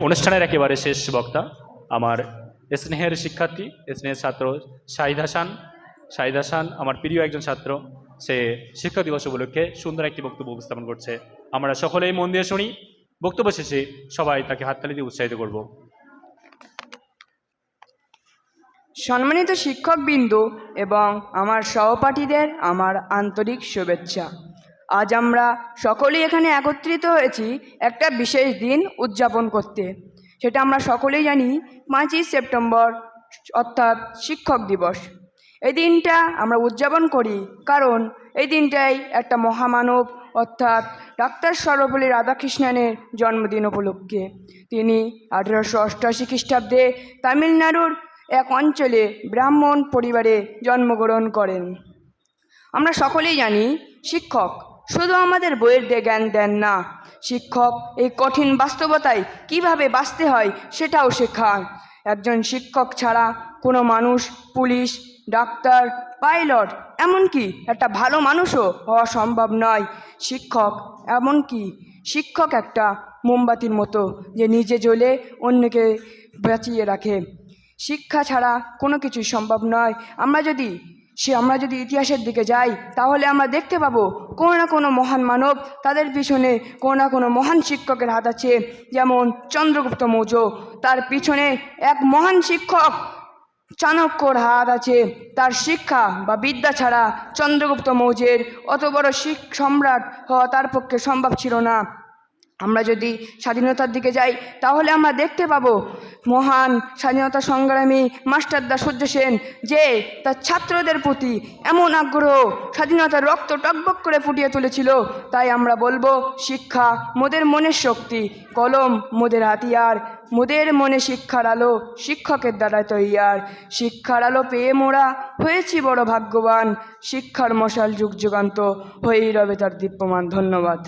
অনুষ্ঠানের একেবারে শেষ বক্তা আমার স্নেহের শিক্ষার্থী, স্নেহের ছাত্র শাহিদ হাসান আমার প্রিয় একজন ছাত্র। সে শিক্ষক দিবস উপলক্ষে সুন্দর একটি বক্তব্য উপস্থাপন করছে। আমরা সকলেই মন দিয়ে শুনি। বক্তব্য শেষে সবাই তাকে হাততালি দিয়ে উৎসাহিত করব। সম্মানিত শিক্ষকবৃন্দ এবং আমার সহপাঠীদের আমার আন্তরিক শুভেচ্ছা। আজ আমরা সকলেই এখানে একত্রিত হয়েছি একটা বিশেষ দিন উদযাপন করতে। সেটা আমরা সকলেই জানি, 5ই সেপ্টেম্বর অর্থাৎ শিক্ষক দিবস। এই দিনটা আমরা উদযাপন করি কারণ এই দিনটাই একটা মহামানব অর্থাৎ ডাক্তার সর্বপল্লী রাধাকৃষ্ণনের জন্মদিন উপলক্ষে। তিনি 1888 খ্রিস্টাব্দে তামিলনাড়ুর এক অঞ্চলে ব্রাহ্মণ পরিবারে জন্মগ্রহণ করেন। আমরা সকলেই জানি শিক্ষক শুধু আমাদের বইয়ের দিয়ে জ্ঞান দেন না, শিক্ষক এই কঠিন বাস্তবতায় কিভাবে বাঁচতে হয় সেটাও শেখান। একজন শিক্ষক ছাড়া কোনো মানুষ পুলিশ, ডাক্তার, পাইলট, এমনকি একটা ভালো মানুষও হওয়া সম্ভব নয়। শিক্ষক একটা মোমবাতির মতো, যে নিজে জ্বলে অন্যকে বাঁচিয়ে রাখে। শিক্ষা ছাড়া কোনো কিছুই সম্ভব নয়। আমরা যদি ইতিহাসের দিকে যাই তাহলে আমরা দেখতে পাবো কোনো না কোনো মহান মানব, তাদের পিছনে কোনো না কোনো মহান শিক্ষকের হাত আছে। যেমন চন্দ্রগুপ্ত মৌর্য, তার পিছনে এক মহান শিক্ষক চাণক্যর হাত আছে। তার শিক্ষা বা বিদ্যা ছাড়া চন্দ্রগুপ্ত মৌর্যের অত বড় সম্রাট হওয়া তার পক্ষে সম্ভব ছিল না। আমরা যদি স্বাধীনতার দিকে যাই তাহলে আমরা দেখতে পাবো মহান স্বাধীনতা সংগ্রামী মাস্টারদা সূর্য সেন, যে তার ছাত্রদের প্রতি এমন আগ্রহ, স্বাধীনতার রক্ত টকবক করে ফুটিয়ে তুলেছিল। তাই আমরা বলবো শিক্ষা মোদের মনের শক্তি, কলম মোদের হাতিয়ার, মোদের মনে শিক্ষার আলো শিক্ষকের দ্বারা তৈয়ার। শিক্ষার আলো পেয়ে মোরা হয়েছি বড় ভাগ্যবান, শিক্ষার মশাল যুগ যুগান্ত হয়েই রবে তার দীপ্যমান। ধন্যবাদ।